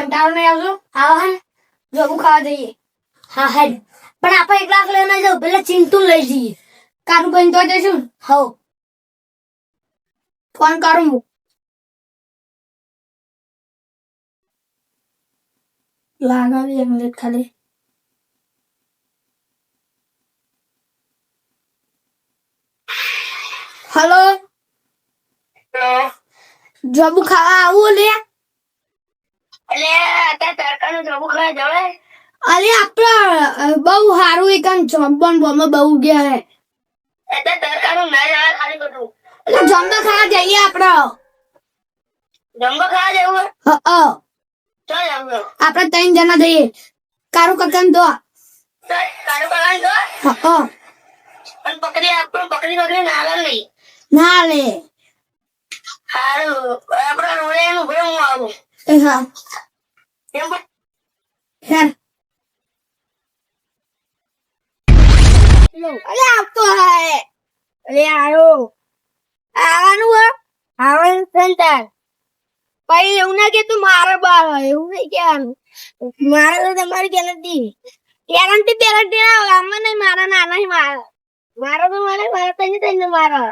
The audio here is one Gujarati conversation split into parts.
કંટાળો નહીં આવજો આવા હે જોબુ ખાવા જઈએ હા હેડ પણ આપણે 1 લાખ લઈને જાવ પેલા ચિંટુ લઈ જઈએ કારું બન તો જઈશું હો ફોન કરું હું લાગાવી 1 મિનિટ ખાલી हेलो हेलो જોબુ ખાવા આવું લે અલે આ તરકાનું જોબુ ખાવા જવાય અરે આપડા બહુ સારું એકન જંબન બોમ બહુ ગયા હે એટલે તરકાનું ના જવાય ખાલી બધું એટલે જંબા ખાવા જઈએ આપડે જમવા ખાવા જવું ચાલ જમવા આપણે 3 જણા જઈએ કારું કકન તો કારું કરવાનું તો પણ પકડી ના આવે નહીં ના લે સારું આપડે રોડે એનું ભાઈ હું આવું એ હા એમ હેર અરે આવતો હે અરે આયો આવવાનું હે આવવાનું સંતાર પછી એવું ના કે તું મારો બાર હોય એવું નહીં કહેવાનું મારે તો તમારી ગેરંટી ના આમાં નહીં મારા નાના મારા મારો તો મારે તને મારો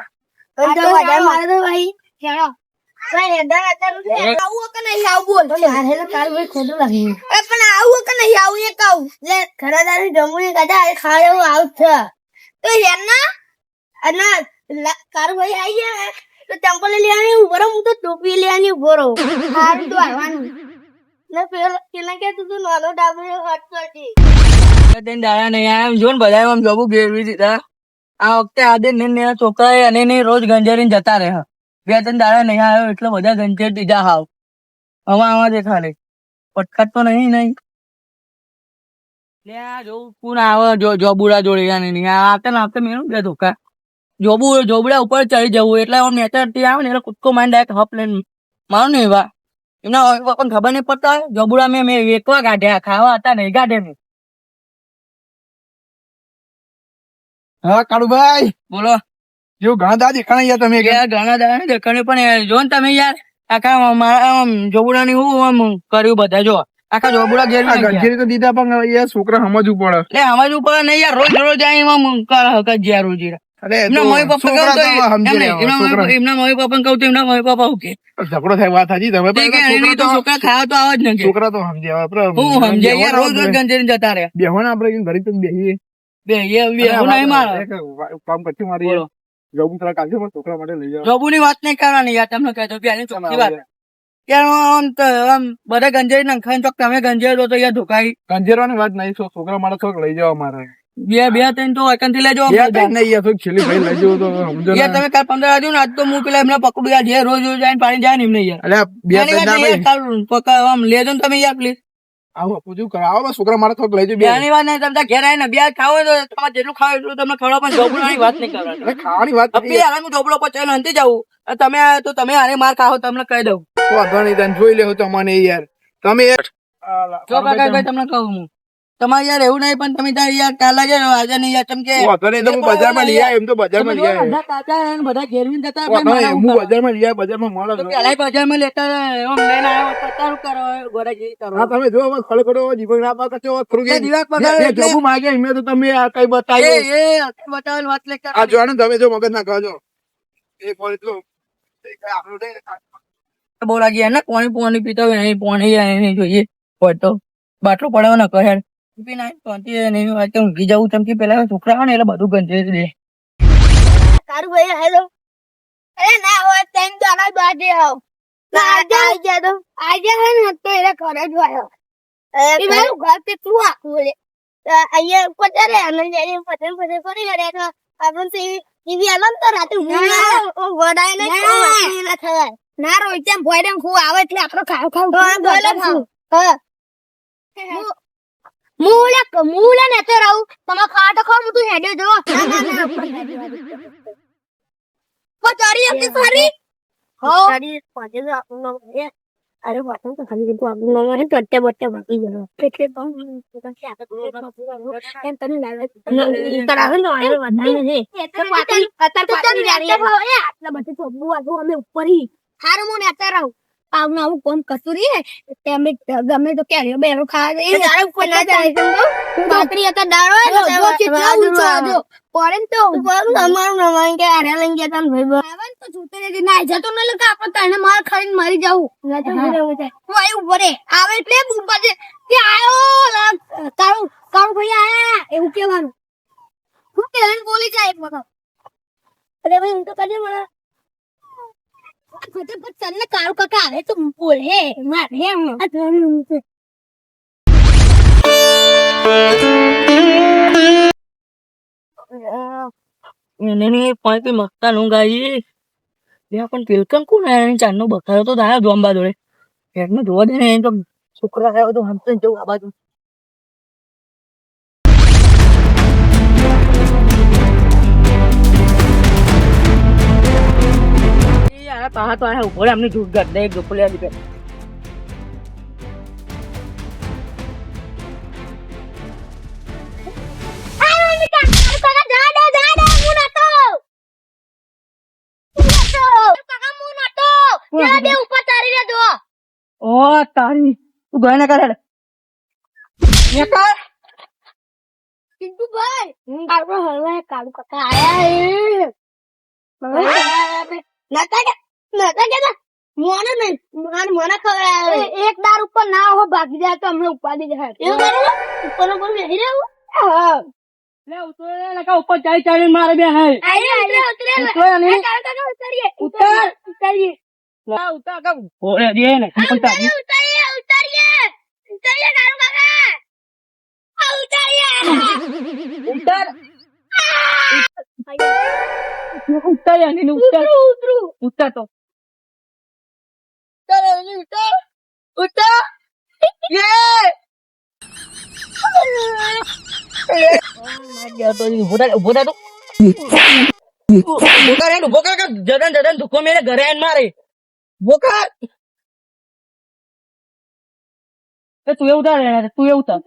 મારે તો ભાઈ ખેડો આવું કે નહીં આવું બોલ કાલ ભાઈ ખોટું લાગ્યું પણ આવું કે નહીં આવું એ કહું લે ખરાદારી જમવું કદા ખાવા એવું આવું છે તો યાર અને કારું ભાઈ આવી ગયા તો ચંપલ લેવાની ઉભો રહો હું તો ટોપી લેવાની ઉભો રહો સારું તો આવવાનું ને પેલા કે તું નાનો ડાબો હટ કરતી દાડા નહીં આમ જો ને બધા આમ જોબુ ફેરવી દીધા આ વખતે આદે ને છોકરા અને રોજ ગંજેરીને જતા રહે 2-3 દાડા નહીં આવ્યો એટલે બધા ગંજેર દીધા હાવ આવા દેખાડે પટકાટ તો નહીં લે આ જો કોણ આવે જોબુડા જોડે નહીં આવતે મેળું બે ધોકા જોબુડા ઉપર ચડી જવું એટલે નેચરથી આવે ને એટલે કૂદકો મારી ડાયરેક્ટ હપ લઈને મારું ને એવા એમના પણ ખબર નહીં પડતા જોબુડા મેં વેકવા કાઢ્યા ખાવા હતા નહીં કાઢે મેં હા કાળુભાઈ બોલો જો ઘણા દાડા દેખાણા યાર તમે ઘણા દાડા દેખાડે પણ જો ને તમે યાર આખા મારા જોબુડાની હું આમ કર્યું બધા જો આખા જોબુડા ઘેર ગંજીરી તો દીધા પણ યાર છોકરા સમજવું પડે એટલે સમજવું પડે નહીં યાર રોજ રોજ એમાં કજિયા રોજ અરે એમના મમ્મી પપ્પા કહું તો એમના મમ્મી પપ્પા કહું તો એમના મમ્મી પપ્પા શું કે ઝઘડો થાય વાત હાજી તમે છોકરા ખાવા તો આવે જ નથી છોકરા તો સમજ્યા હું સમજાય યાર રોજ રોજ ગંજેરી જતા રહ્યા બેહોને આપણે ઘરે તો બેહીએ કામ કરતી મારી જોબુ તારા કાઢજો પણ છોકરા માટે લઈ જાવ જોબુ ની વાત નહીં કરવાની યાર તમને કહેતો પેલી ચોખ્ખી વાત યાર બધા ગંજેરી નખાય ચોક તમે ગંજેરો તો યાર ધોકાઈ ગંજેરવાની વાત નહીં છોકરા માટે થોડુંક લઈ જાવ મારે 2-3 તો એકંથી લેજો નહીં યાર થોડીક છેલ્લી ભાઈ લઈ જાવ તો સમજો યાર તમે કાલ 15 આજુ ને આજ તો હું પેલા એમને પકડું યાર જે રોજ રોજ આવીને પાણી જાય ને એમને યાર આમ લેજો ને તમે યાર પ્લીઝ આવો પૂછું કરાવો છોકરા મારે થોડુંક લઈ જાવ બેની વાત નહીં તમે ઘેર આવીને બે ખાવો તો તમારે જેટલું ખાવ એટલું તમને ખવડાવો પણ જોબડાની વાત નહીં કરવાની ખાવાની વાત યાર હું જોબડો પચાવીને હંતી જાઉં તમે તો તમે આને માર ખાઓ તમને કહી દઉં વાંધો નહીં તને જોઈ લેવું તમને યાર તમે જો કાકા ભાઈ તમને કહું હું તમારે યાર એવું નહીં પણ તમે તાર યાર કાલ લાગે આજે નહીં યાર ચમકે વાંધો નહીં તો હું બજારમાં લઈ આવ્યો એમ તો બજારમાં લઈ આવ્યો બધા કાકા બધા ઘેરવીને જતા હું બજારમાં લઈ આવ્યો બજારમાં મળે પેલા બજારમાં લેતા એમ લઈને આવ્યો પચાસ કરો ગોડા જેવી કરો હા તમે જો ખડો ખડો જીવન ના પાક છો થોડું દિવાક પગાર જોબુ માંગે એમને તો તમે આ કઈ બતાવ્યો બતાવવાની વાત લે આ જોવાનું તમે જો મગજ ના ખાજો એક વાર એટલું બોલા ગયા ને પાણી પીતા હોય નહીં પાણી જોઈએ હોય તો બાટલો પડ્યો ને કહે ઊંઘી જવું ચમકી પેલા છોકરા આવે ને એટલે બધું ગંજે દે કારું ભાઈ હેલો અરે ના હોય 3 દાડા બાદે આવ આજે હે ને તો એરા ઘરે જ આવ્યો એ મારું ઘર કેટલું આખું લે અહીંયા પચારે આનંદ જાય પચાસ કરી રહ્યા તો આપણ તો એવી આનંદ તો રાતે ગોડાય ને ના થાય ના રોજ ત્યાં ભોયડમ ખુ આવે એટલે આપણો ખાવ હા મૂલે ને તો રહું તમે ખા તો ખાવ તું હેડે જો પચારી આપી સારી હો સારી પાજે આપણો અરે વાતો તો ખાલી તું આપણો નંબર હે ટટ્ટે બટ્ટે બાકી જરો એટલે તો એમ તને લાગે તરાવે નો આયો વધારે છે અત્યારે પાટી જાણી આટલા બધે ચોબુ આગો અમે ઉપર હારું હું ને અત્યારે રહું પાવનું આવું કોમ કરતું રહીએ તેમને ગમે તો કેરીઓ બેરો ખાવા એ તારા ઉપર ના જાય બાતરી હતા દાડો જો કેટલા ઊંચો આજો પોરેન તો તમારું નવાઈ કે આરે લઈ ગયા તને ભાઈ આવન તો જોતે રે ના જતો ન લગા આપણે તને માર ખાઈને મરી જાવું વાય ઉપરે આવે એટલે બુંબા દે કે આયો તારું તારું ભાઈ આયા એવું કહેવાનું હું કેન બોલી જાય એક વખત અરે ભાઈ હું તો કદી મને ફટાફટ ચલને કાળુ કાકા આવે તો બોલ હે માર હે આ ધોરણ છે એને પાંચ પે મસ્તા નું ગાઈ બે પણ પેલકન કોણ આયા ચાંદનો બખારો તો થાય જોંબા જોડે પેટમાં જોવા દે ને તો છોકરા આવ્યો તો હમ તો જવું આ બાજુ પાહા તો આયા ઉભો એમની જૂઠ ગઢ દે ગોપલિયા દીપે ઓ તારી તું ગય ના કરે કાળુ કાકા આયા એક દાર ઉપર ના હો ભાગી જાય તો હમણાં ઉપાડી જાય ઉપર ઉપર બેસી રહ્યું લે ઉતરે લકા ઉપર ચાઈ ચાઈ મારે બે હે ઉતારીએ ઉતા કા ઓરે દે ને ઉતા ઉતાર યાની ઉતાર ઉતાર તો ઉતાર યે ઉભો તો બોકા જદન ધુકો મેરે ઘરે આવીને મારે બોકા તું એવું ઉતાર તું એવું ઉતાર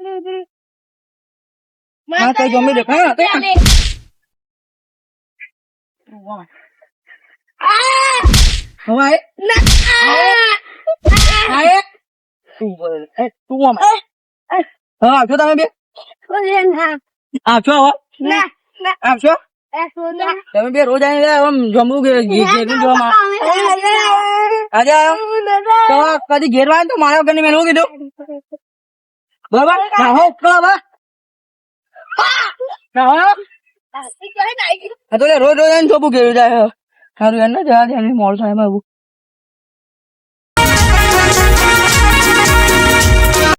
હા કઈ જમી દે હા આવશો તમે બે આવશો આવશો તમે બે રોજ આમ જમવું જોવા આજે તો કદી ઘેર વાય તો મારા વગર મેં કીધું બરાબર તો રોજ રોજ જોબું ઘેર જાય સારું યાર ને જવા દે મોડ થાય બાબુ